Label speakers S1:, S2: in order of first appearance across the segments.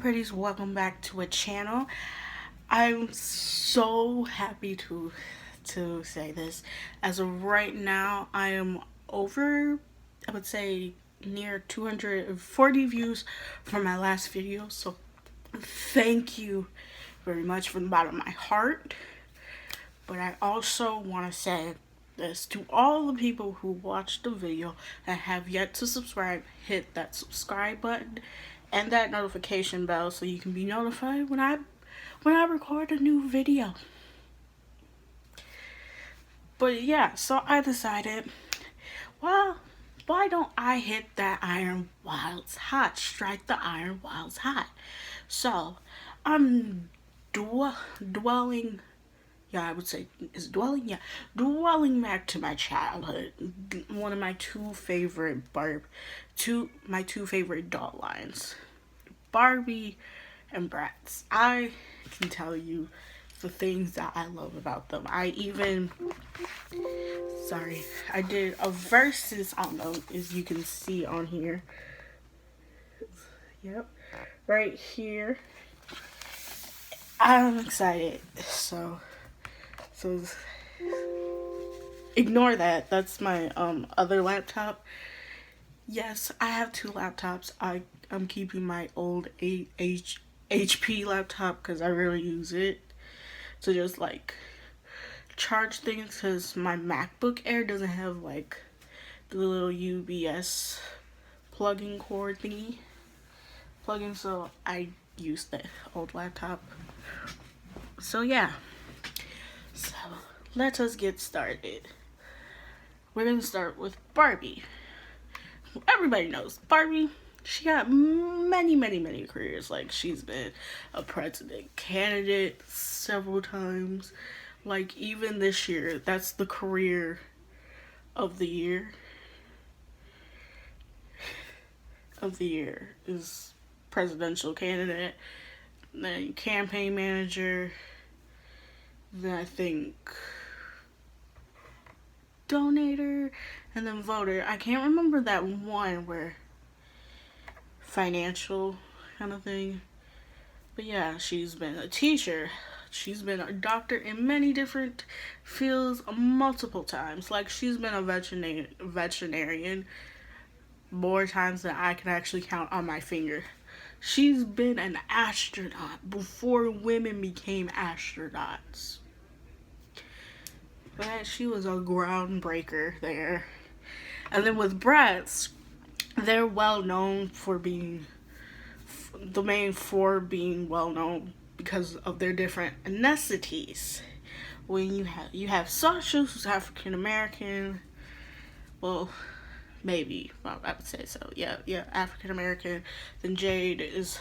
S1: pretties, welcome back to a channel. I'm so happy to say this. As of right now, I am over, I would say, near 240 views from my last video. So thank you very much from the bottom of my heart. But I also want to say this to all the people who watched the video and have yet to subscribe. Hit that subscribe button and that notification bell so you can be notified when I record a new video. But yeah, so I decided, well, why don't I hit that iron while it's hot? Strike the iron while it's hot. So I'm dwelling. Yeah, I would say is dwelling. Yeah, dwelling back to my childhood. One of my two favorite my two favorite doll lines, Barbie and Bratz. I can tell you the things that I love about them. I did a versus on them, as you can see on here. Yep, right here. I'm excited. So ignore that. That's my other laptop. Yes, I have two laptops. I'm keeping my old HP laptop because I really use it to just like charge things, because my MacBook Air doesn't have like the little USB plug-in cord thingy plug-in, so I use the old laptop. So yeah. So let us get started. We're gonna start with Barbie. Everybody knows Barbie. She got many careers. Like, she's been a president candidate several times. Like, even this year, that's the career of the year. Is presidential candidate, then campaign manager, then I think donator, and then voter. I can't remember that one where financial kind of thing. But yeah, she's been a teacher. She's been a doctor in many different fields multiple times. Like, she's been a veterinarian more times than I can actually count on my finger. She's been an astronaut before women became astronauts. But she was a groundbreaker there. And then with Bratz, they're well known for being well known because of their different ethnicities. When you have Sasha, who's African American, well, maybe I would say so. Yeah, African American. Then Jade is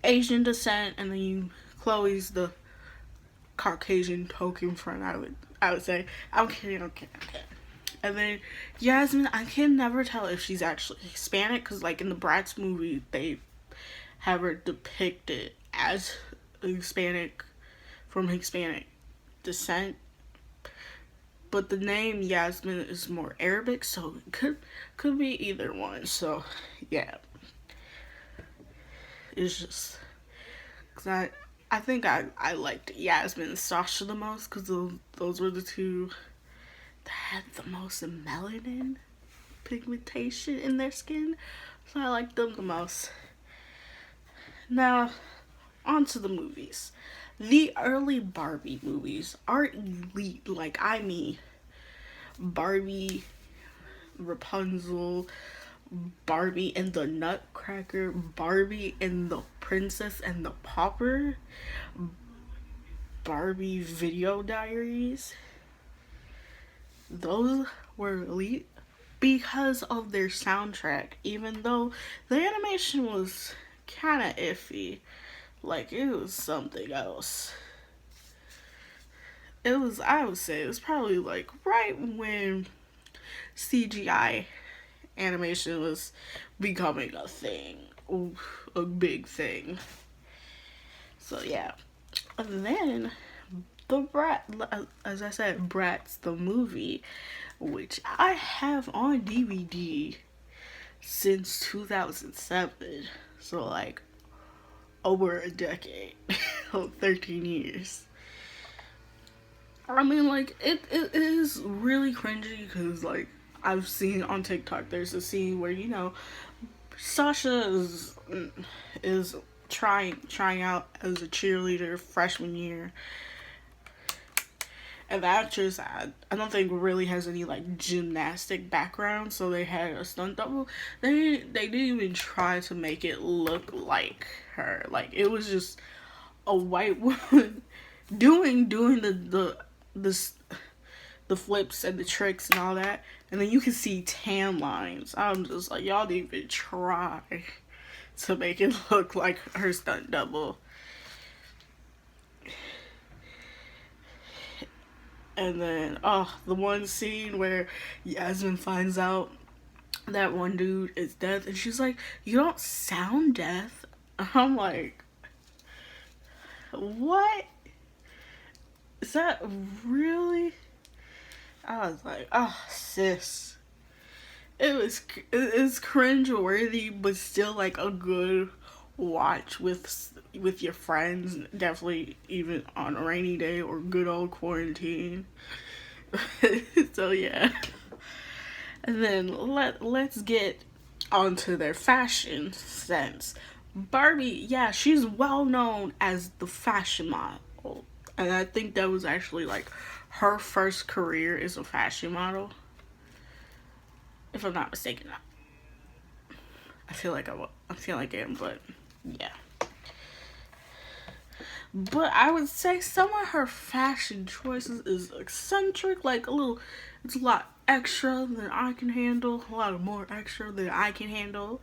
S1: Asian descent, and then Chloe's the Caucasian token front. I would say. I'm kidding. And then Yasmin, I can never tell if she's actually Hispanic, because like in the Bratz movie, they have her depicted as Hispanic, from Hispanic descent. But the name Yasmin is more Arabic, so it could be either one. So yeah, it's just because I think I liked Yasmin and Sasha the most, because those were the two that had the most melanin pigmentation in their skin, so I liked them the most. Now, on to the movies. The early Barbie movies are elite. Like, I mean, Barbie, Rapunzel, Barbie and the Nutcracker, Barbie and the Princess and the Pauper, Barbie Video Diaries. Those were elite because of their soundtrack, even though the animation was kind of iffy. Like, it was something else. I would say it was probably like right when CGI animation was becoming a thing, a big thing. So yeah. And then as I said, Bratz the movie, which I have on DVD since 2007. So like over a decade. 13 years. I mean, like, it is really cringy because, like, I've seen on TikTok, there's a scene where, you know, Sasha is trying out as a cheerleader freshman year. And the actress, I don't think really has any, like, gymnastic background, so they had a stunt double. They didn't even try to make it look like her. Like, it was just a white woman doing the the flips and the tricks and all that, and then you can see tan lines. I'm just like, y'all didn't even try to make it look like her stunt double. And then, the one scene where Yasmin finds out that one dude is deaf, and she's like, "You don't sound deaf." I'm like, what? Is that really? I was like, oh, sis. It's cringe worthy, but still like a good watch with your friends. Definitely even on a rainy day or good old quarantine. So yeah. And then let's get onto their fashion sense. Barbie, yeah, she's well known as the fashion model. And I think that was actually like her first career as a fashion model. If I'm not mistaken. I feel like I am, but yeah. But I would say some of her fashion choices is eccentric, like it's a lot extra than I can handle, a lot more extra than I can handle.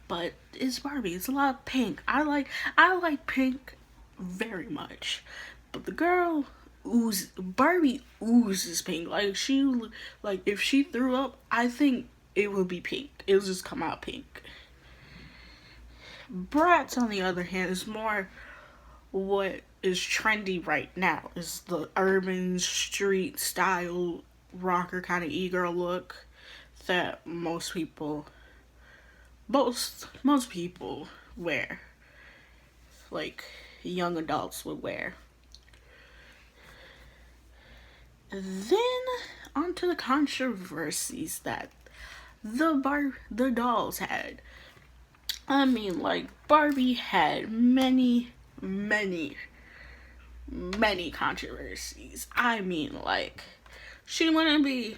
S1: But it's Barbie. It's a lot of pink. I like pink very much, but the girl Barbie oozes pink. Like if she threw up, I think it would be pink. It'll just come out pink. Bratz, on the other hand, is more what is trendy right now. Is the urban street style rocker kind of e-girl look that most people wear. Like young adults would wear. Then onto the controversies that the dolls had. I mean, like, Barbie had many controversies. I mean, like, she wouldn't be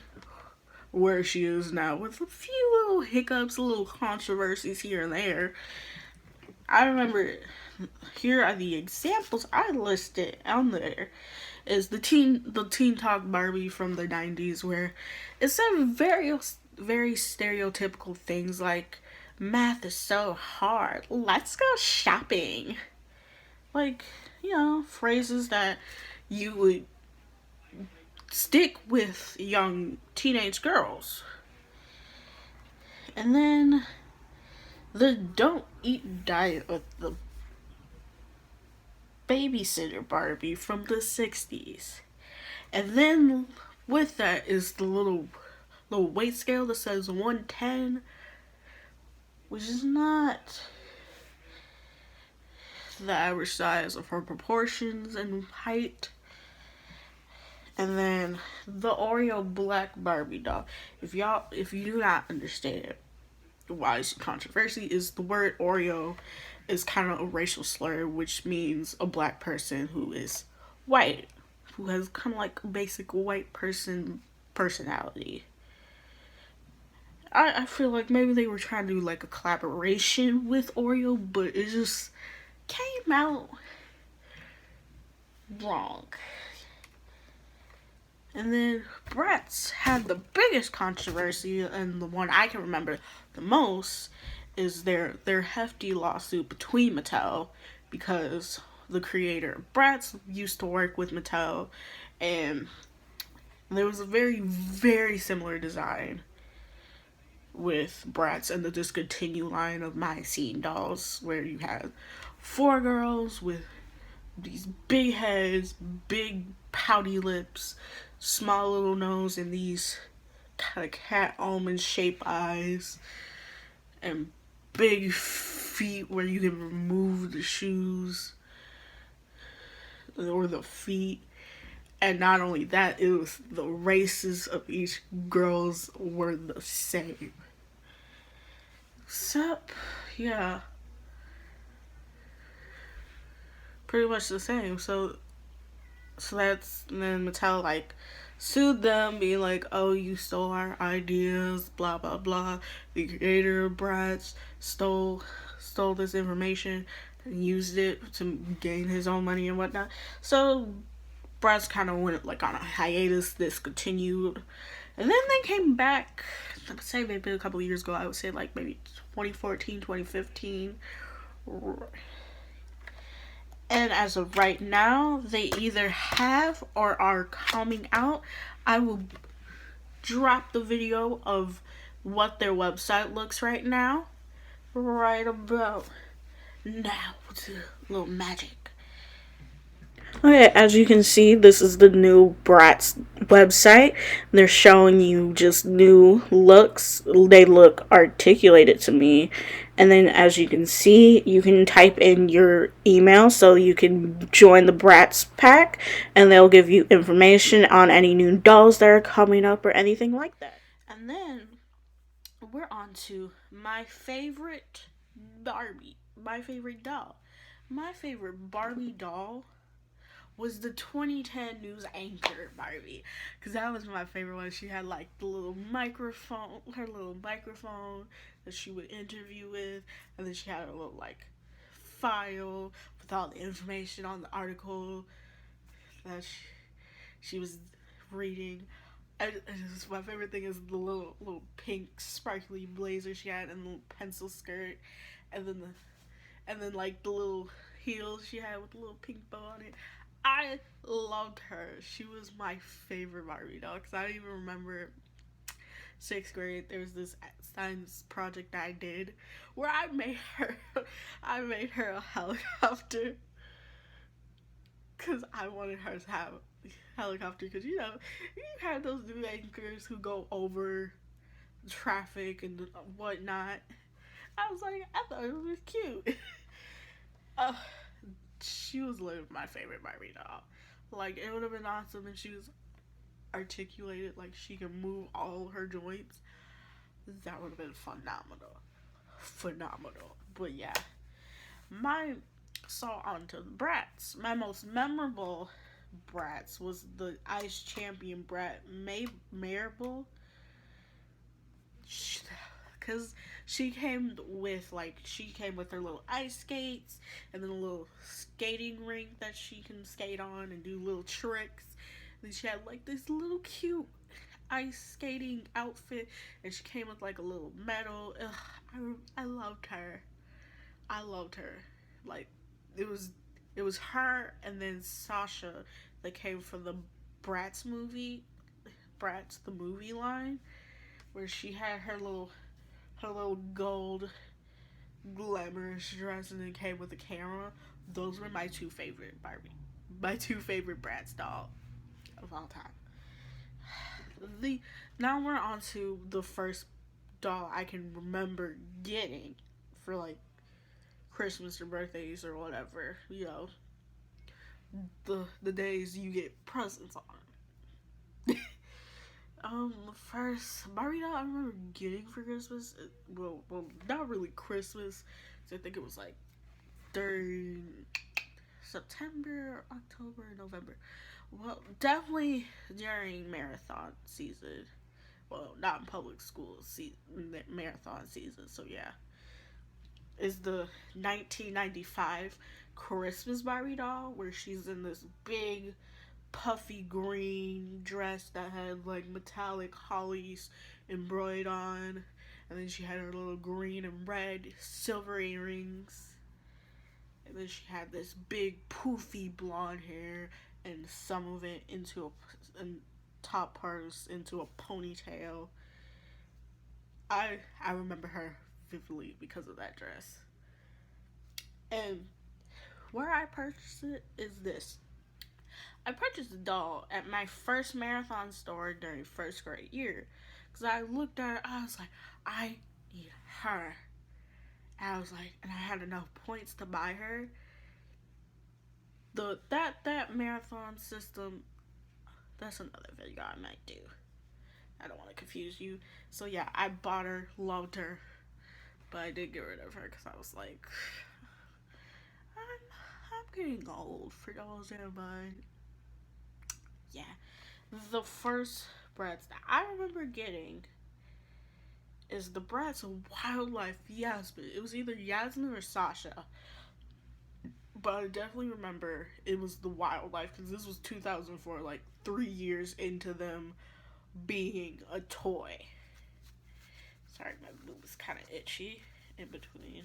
S1: where she is now with a few little hiccups, little controversies here and there. I remember, here are the examples I listed on there. Is the teen talk Barbie from the 90s, where it said very stereotypical things like, math is so hard, let's go shopping. Like, you know, phrases that you would stick with young teenage girls. And then the don't eat diet with the babysitter Barbie from the 60s. And then with that is the little weight scale that says 110, which is not the average size of her proportions and height. And then the Oreo black Barbie doll. If you do not understand why it's a controversy, is the word Oreo is kind of a racial slur, which means a black person who is white, who has kind of like a basic white person personality. I feel like maybe they were trying to do like a collaboration with Oreo, but it just came out wrong. And then Bratz had the biggest controversy, and the one I can remember the most is their hefty lawsuit between Mattel, because the creator Bratz used to work with Mattel, and there was a very similar design with Bratz and the discontinued line of My Scene dolls, where you had 4 girls with these big heads, big pouty lips, small little nose, and these kind of cat almond shaped eyes, and big feet where you can remove the shoes or the feet. And not only that, it was the races of each girls were the same. Except, yeah, pretty much the same. So that's, and then Mattel like sued them, being like, "Oh, you stole our ideas, blah blah blah. The creator of Bratz stole this information and used it to gain his own money and whatnot." So Bratz kind of went like on a hiatus, discontinued, and then they came back. I would say maybe a couple of years ago. I would say like maybe 2014, 2015. And as of right now, they either have or are coming out. I will drop the video of what their website looks right now. Right about now. It's a little magic. Okay, as you can see, this is the new Bratz website. They're showing you just new looks. They look articulated to me. And then as you can see, you can type in your email so you can join the Bratz pack. And they'll give you information on any new dolls that are coming up or anything like that. And then we're on to my favorite Barbie. My favorite doll. My favorite Barbie doll was the 2010 news anchor Barbie, because that was my favorite one. She had like the little microphone, her little microphone that she would interview with, and then she had a little like file with all the information on the article that she was reading. And my favorite thing is the little pink sparkly blazer she had, and the little pencil skirt, and then like the little heels she had with the little pink bow on it. I loved her. She was my favorite Barbie doll, because I even remember 6th grade, there was this science project I did where I made her a helicopter, because I wanted her to have a helicopter, because you have those new anchors who go over traffic and whatnot. I was like, I thought it was cute. She was literally my favorite Barbie doll. Like, it would have been awesome if she was articulated, like she can move all her joints. That would have been phenomenal. But yeah, on to the Bratz. My most memorable Bratz was the Ice Champion Brat Marable, because she came with her little ice skates, and then a little skating rink that she can skate on and do little tricks. And then she had like this little cute ice skating outfit, and she came with like a little medal. I loved her. Like, it was her and then Sasha that came from the Bratz the movie line, where she had her little gold glamorous dress, and then came with a camera. Those were my two favorite Bratz doll of all time. Now we're on to the first doll I can remember getting for like Christmas or birthdays or whatever. The days you get presents on. The first Barbie doll I remember getting for Christmas, well, not really Christmas, so I think it was like during September, October, November. Well, definitely during marathon season. Well, not in public school marathon season. So yeah, is the 1995 Christmas Barbie doll, where she's in this big puffy green dress that had like metallic hollies embroidered on, and then she had her little green and red silver earrings, and then she had this big poofy blonde hair, and some of it and top parts into a ponytail. I remember her vividly because of that dress. And where I purchased it is this. I purchased the doll at my first marathon store during first grade year, because I looked at her, I was like, I need her. And I was like, and I had enough points to buy her. That marathon system, that's another video I might do. I don't want to confuse you. So yeah, I bought her, loved her, but I did get rid of her because I was like, I'm I'm getting old for those in mind. Yeah, the first Bratz that I remember getting is the Bratz Wildlife Yasmin. It was either Yasmin or Sasha, but I definitely remember it was the Wildlife because this was 2004, like 3 years into them being a toy. Sorry, my boob is kind of itchy in between.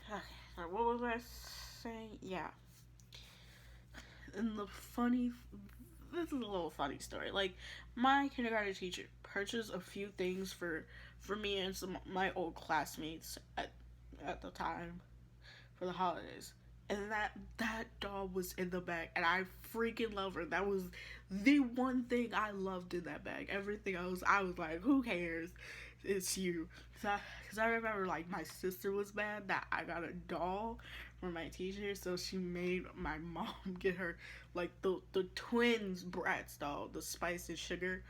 S1: Okay, so what was I saying? Yeah. And this is a little funny story. Like, my kindergarten teacher purchased a few things for me and some my old classmates at the time for the holidays. And that doll was in the bag, and I freaking love her. That was the one thing I loved in that bag. Everything else, I was like, who cares? It's you. Cause I remember like my sister was mad that I got a doll from my teacher, so she made my mom get her like the twins Bratz doll, the spice and sugar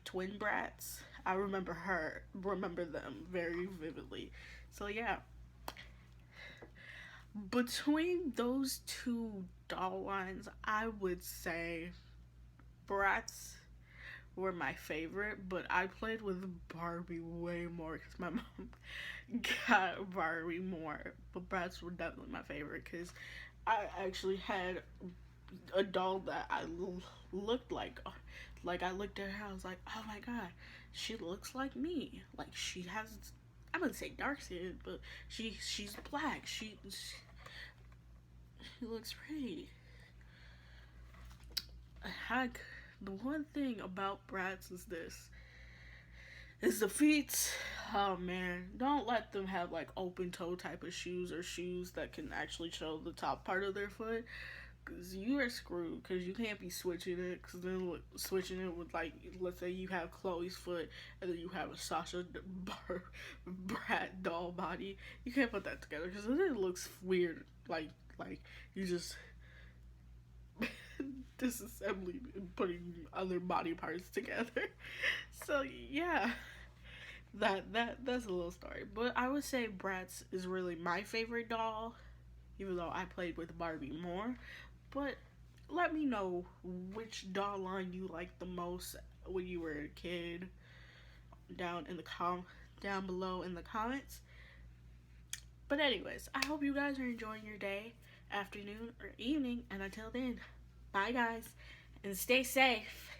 S1: twin Bratz. I remember them very vividly. So yeah, between those two doll lines, I would say Bratz were my favorite, but I played with Barbie way more because my mom got Barbie more. But Bratz were definitely my favorite because I actually had a doll that looked like. Like, I looked at her, I was like, oh my god, she looks like me. Like, she has, I wouldn't say dark skin, but she's black. She looks pretty. Heck, the one thing about Bratz is this. Is the feet. Oh man, don't let them have like open toe type of shoes or shoes that can actually show the top part of their foot. Cause you are screwed. Cause you can't be switching it. Cause then switching it with like, let's say you have Chloe's foot and then you have a Sasha Brat doll body. You can't put that together because then it looks weird. Like you just disassembling and putting other body parts together. So yeah, that's a little story. But I would say Bratz is really my favorite doll, even though I played with Barbie more. But let me know which doll line you liked the most when you were a kid down below in the comments. But anyways, I hope you guys are enjoying your day, afternoon, or evening, and until then, bye guys, and stay safe.